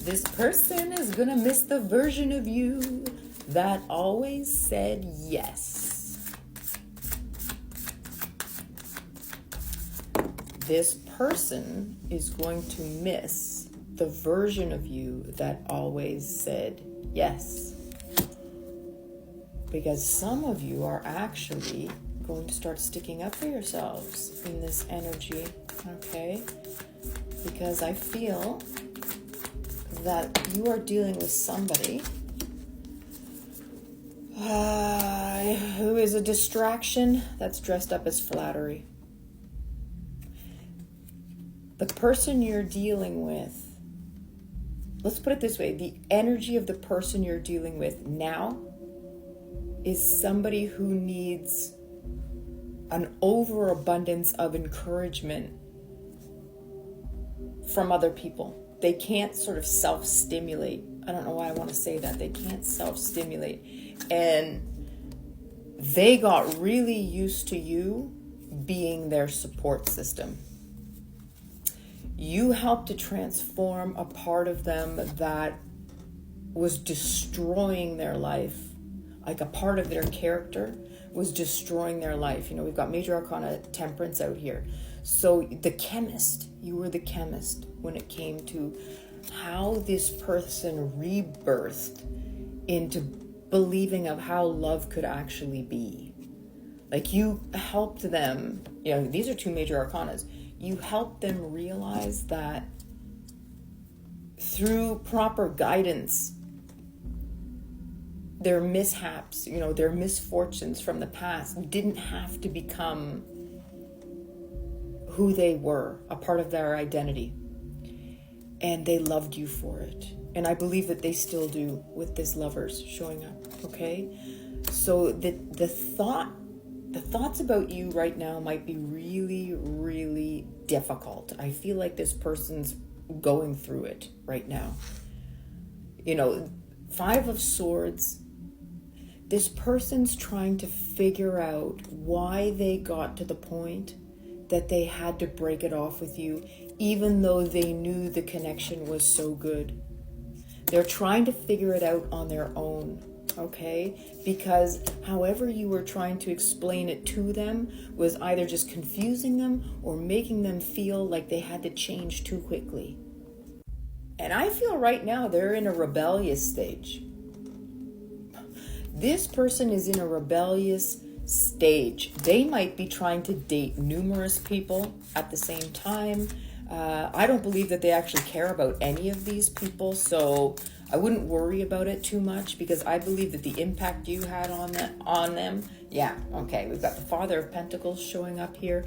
This person is gonna miss the version of you that always said yes. This person is going to miss the version of you that always said yes. Because some of you are actually going to start sticking up for yourselves in this energy, okay? Because I feel that you are dealing with somebody who is a distraction that's dressed up as flattery. The person you're dealing with, let's put it this way, the energy of the person you're dealing with now is somebody who needs an overabundance of encouragement from other people. They can't sort of self-stimulate. I don't know why I want to say that. They can't self-stimulate. And they got really used to you being their support system. You helped to transform a part of them that was destroying their life. Like a part of their character was destroying their life. You know, we've got major arcana temperance out here. So the chemist, you were the chemist when it came to how this person rebirthed into believing of how love could actually be. Like you helped them, you know, these are two major arcanas. You helped them realize that through proper guidance, their mishaps, you know, their misfortunes from the past didn't have to become who they were, a part of their identity. And they loved you for it. And I believe that they still do with this lovers showing up, okay? So the thoughts about you right now might be really, really difficult. I feel like this person's going through it right now. You know, 5 of Swords, this person's trying to figure out why they got to the point that they had to break it off with you, even though they knew the connection was so good. They're trying to figure it out on their own, okay? Because however you were trying to explain it to them was either just confusing them or making them feel like they had to change too quickly. And I feel right now they're in a rebellious stage. This person is in a rebellious stage. They might be trying to date numerous people at the same time. I don't believe that they actually care about any of these people, so I wouldn't worry about it too much because I believe that the impact you had on them, yeah, okay, we've got the Father of Pentacles showing up here.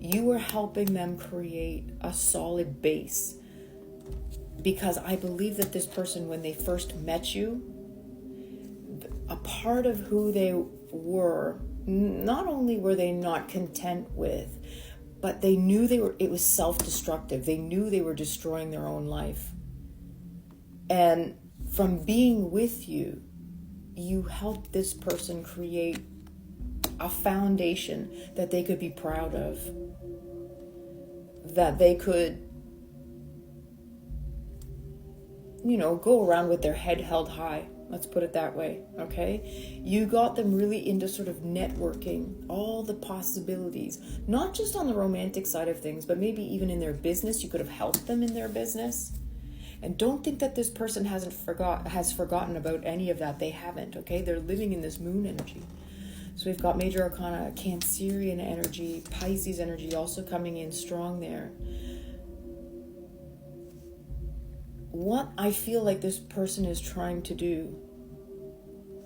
You were helping them create a solid base because I believe that this person, when they first met you, a part of who they were, not only were they not content with, but they knew it was self-destructive. They knew they were destroying their own life. And from being with you, you helped this person create a foundation that they could be proud of, that they could, you know, go around with their head held high. Let's put it that way, okay? You got them really into sort of networking, all the possibilities, not just on the romantic side of things, but maybe even in their business. You could have helped them in their business. And don't think that this person has forgotten about any of that. They haven't, okay? They're living in this moon energy. So we've got major arcana, Cancerian energy, Pisces energy also coming in strong there. What I feel like this person is trying to do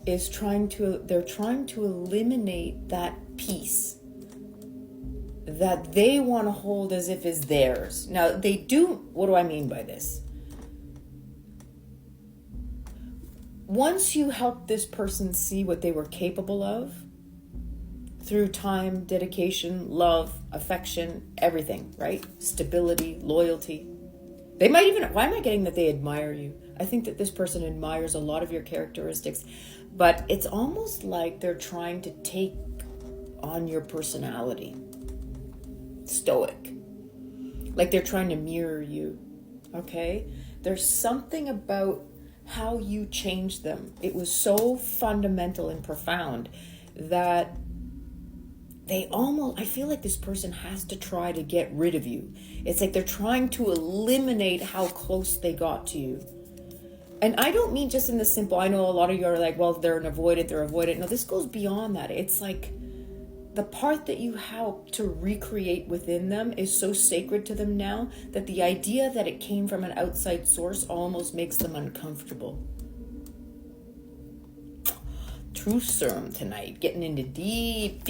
is they're trying to eliminate that piece that they want to hold as if is theirs. Now they do, what do I mean by this? Once you help this person see what they were capable of through time, dedication, love, affection, everything, right? Stability, loyalty. They might even, why am I getting that they admire you? I think that this person admires a lot of your characteristics, but it's almost like they're trying to take on your personality. Stoic. Like they're trying to mirror you, okay? There's something about how you changed them. It was so fundamental and profound that I feel like this person has to try to get rid of you. It's like they're trying to eliminate how close they got to you. And I don't mean just in the simple, I know a lot of you are like, well, they're avoidant. No, this goes beyond that. It's like the part that you help to recreate within them is so sacred to them now that the idea that it came from an outside source almost makes them uncomfortable. Truth serum tonight, getting into deep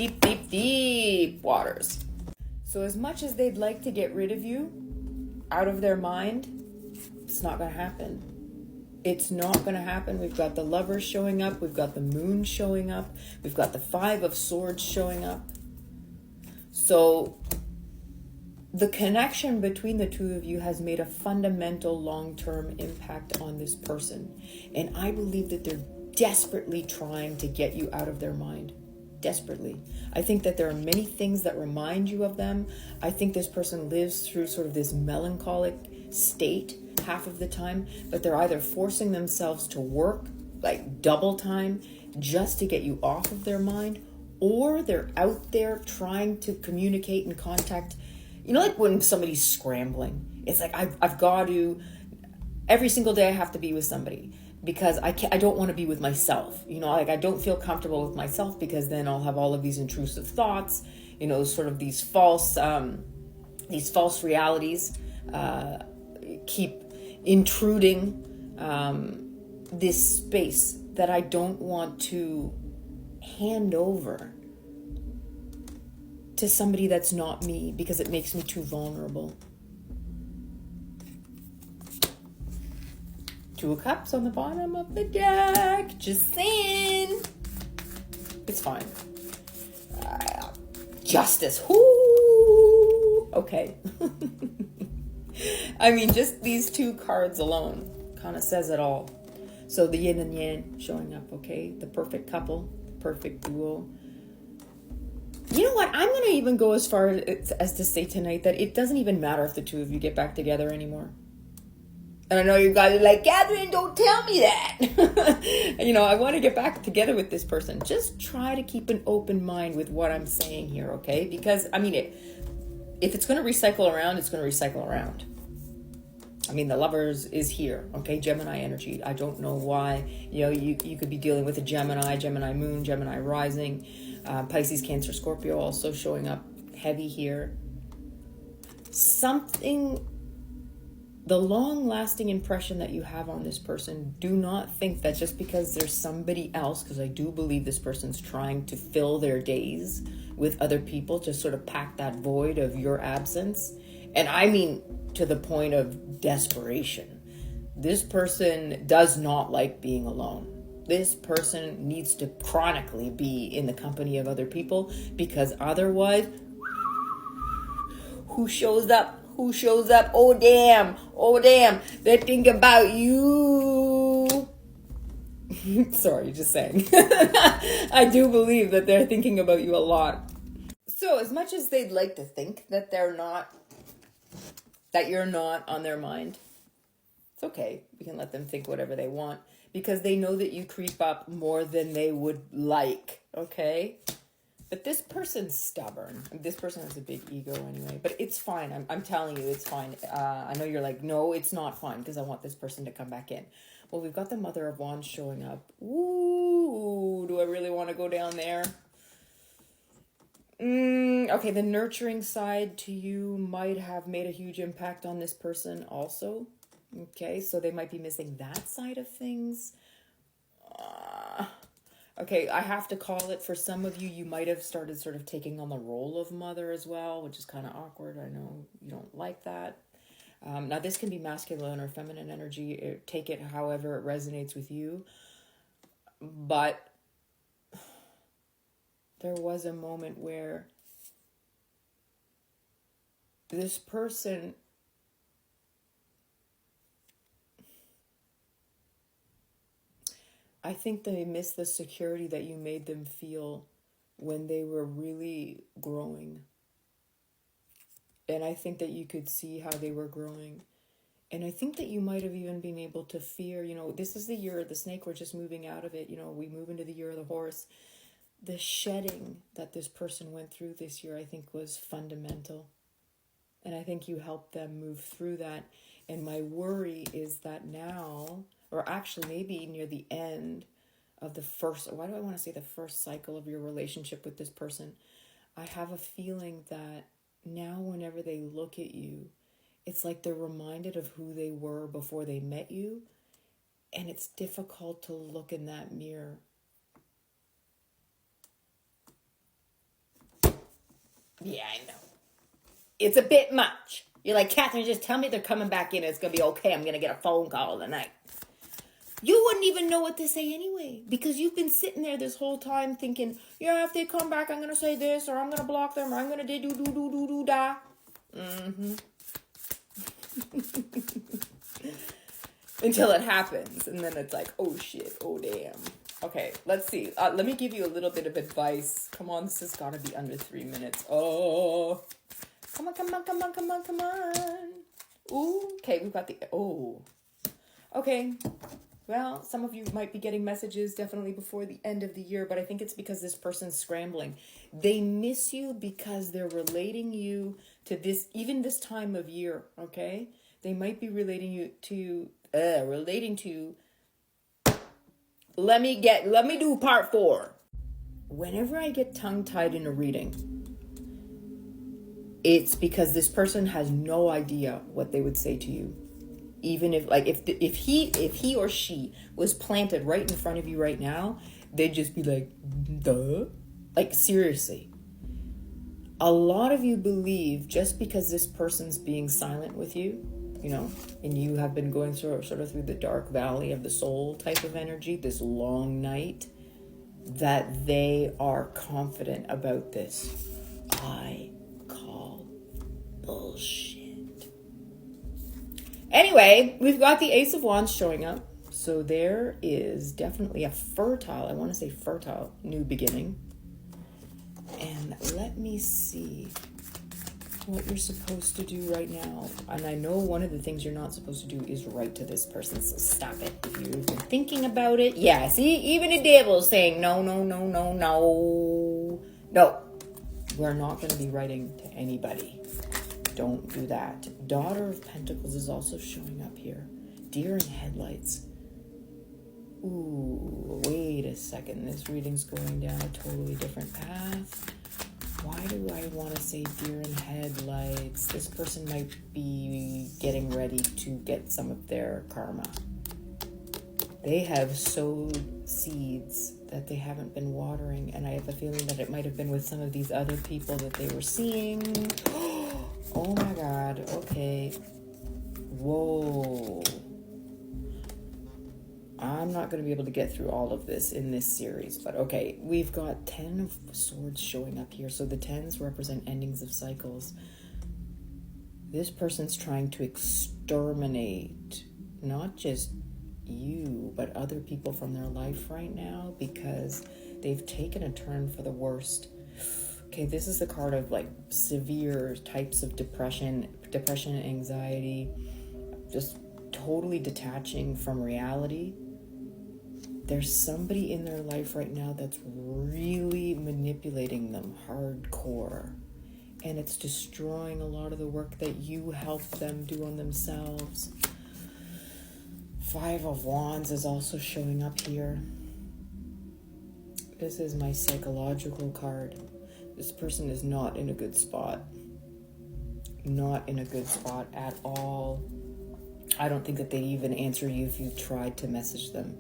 waters. So as much as they'd like to get rid of you out of their mind, it's not going to happen. It's not going to happen. We've got the Lovers showing up. We've got the Moon showing up. We've got the Five of Swords showing up. So the connection between the two of you has made a fundamental long-term impact on this person. And I believe that they're desperately trying to get you out of their mind. Desperately. I think that there are many things that remind you of them. I think this person lives through sort of this melancholic state half of the time, but they're either forcing themselves to work like double time just to get you off of their mind, or they're out there trying to communicate and contact. You know, like when somebody's scrambling, it's like I've got to, every single day I have to be with somebody because I don't want to be with myself. You know, like I don't feel comfortable with myself because then I'll have all of these intrusive thoughts, you know, sort of these false realities keep intruding this space that I don't want to hand over to somebody that's not me because it makes me too vulnerable. Two of Cups on the bottom of the deck. Just saying. It's fine. Justice. Whoo! Okay. I mean, just these two cards alone kind of says it all. So the yin and yang showing up, okay? The perfect couple, perfect duo. You know what? I'm going to even go as far as to say tonight that it doesn't even matter if the two of you get back together anymore. And I know you guys are like, Catherine, don't tell me that. You know, I want to get back together with this person. Just try to keep an open mind with what I'm saying here, okay? Because, I mean, if it's going to recycle around, it's going to recycle around. I mean, the Lovers is here, okay? Gemini energy. I don't know why. You know, you could be dealing with a Gemini moon, Gemini rising, Pisces, Cancer, Scorpio also showing up heavy here. The long-lasting impression that you have on this person, do not think that just because there's somebody else, because I do believe this person's trying to fill their days with other people to sort of pack that void of your absence. And I mean to the point of desperation. This person does not like being alone. This person needs to chronically be in the company of other people because otherwise, who shows up? Who shows up? Oh, damn. They think about you. Sorry, just saying. I do believe that they're thinking about you a lot. So as much as they'd like to think that you're not on their mind, it's okay. We can let them think whatever they want because they know that you creep up more than they would like, okay? But this person's stubborn. This person has a big ego anyway. But it's fine. I'm telling you, it's fine. I know you're like, no, it's not fine because I want this person to come back in. Well, we've got the Mother of Wands showing up. Ooh, do I really want to go down there? Okay, the nurturing side to you might have made a huge impact on this person also. Okay, so they might be missing that side of things. Okay, I have to call it for some of you. You might have started sort of taking on the role of mother as well, which is kind of awkward. I know you don't like that. Now, this can be masculine or feminine energy. Take it however it resonates with you. But there was a moment where this person I think they miss the security that you made them feel when they were really growing. And I think that you could see how they were growing. And I think that you might have even been able to fear, this is the year of the snake. We're just moving out of it. We move into the year of the horse. The shedding that this person went through this year, I think, was fundamental. And I think you helped them move through that. And my worry is that now, or actually maybe near the end of the first, why do I want to say the first cycle of your relationship with this person? I have a feeling that now whenever they look at you, it's like they're reminded of who they were before they met you. And it's difficult to look in that mirror. Yeah, I know. It's a bit much. You're like, Catherine, just tell me they're coming back in. It's going to be okay. I'm going to get a phone call tonight. You wouldn't even know what to say anyway, because you've been sitting there this whole time thinking, yeah, if they come back, I'm going to say this, or I'm going to block them, or I'm going to do-do-do-do-do-da. Until it happens, and then it's like, oh shit, oh damn. Okay, let's see. Let me give you a little bit of advice. Come on, this has got to be under 3 minutes. Oh, come on. Ooh, okay, we've got the, oh. Okay, well, some of you might be getting messages definitely before the end of the year, but I think it's because this person's scrambling. They miss you because they're relating you to this, even this time of year, okay? They might be relating to, let me do part 4. Whenever I get tongue-tied in a reading, it's because this person has no idea what they would say to you. Even if he or she was planted right in front of you right now, they'd just be like, duh. Like, seriously. A lot of you believe just because this person's being silent with you, and you have been going through the dark valley of the soul type of energy, this long night, that they are confident about this. I call bullshit. Anyway, we've got the Ace of Wands showing up. So there is definitely a fertile new beginning. And let me see what you're supposed to do right now. And I know one of the things you're not supposed to do is write to this person, so stop it. If you've been thinking about it, yeah, see, even the devil's saying, no. No, we're not going to be writing to anybody. Don't do that. Daughter of Pentacles is also showing up here. Deer in headlights. Ooh, wait a second. This reading's going down a totally different path. Why do I want to say deer in headlights? This person might be getting ready to get some of their karma. They have sowed seeds that they haven't been watering, and I have a feeling that it might have been with some of these other people that they were seeing. Oh my God, okay. Whoa. I'm not going to be able to get through all of this in this series, but okay. We've got 10 of Swords showing up here. So the 10s represent endings of cycles. This person's trying to exterminate not just you, but other people from their life right now because they've taken a turn for the worst. Okay, this is the card of like severe types of depression, anxiety, just totally detaching from reality. There's somebody in their life right now that's really manipulating them hardcore. And it's destroying a lot of the work that you helped them do on themselves. 5 of Wands is also showing up here. This is my psychological card. This person is not in a good spot. Not in a good spot at all. I don't think that they even answer you if you tried to message them.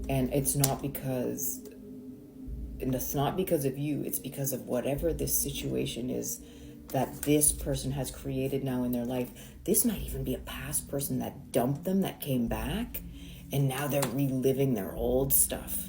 And it's not because of you. It's because of whatever this situation is that this person has created now in their life. This might even be a past person that dumped them, that came back, and now they're reliving their old stuff.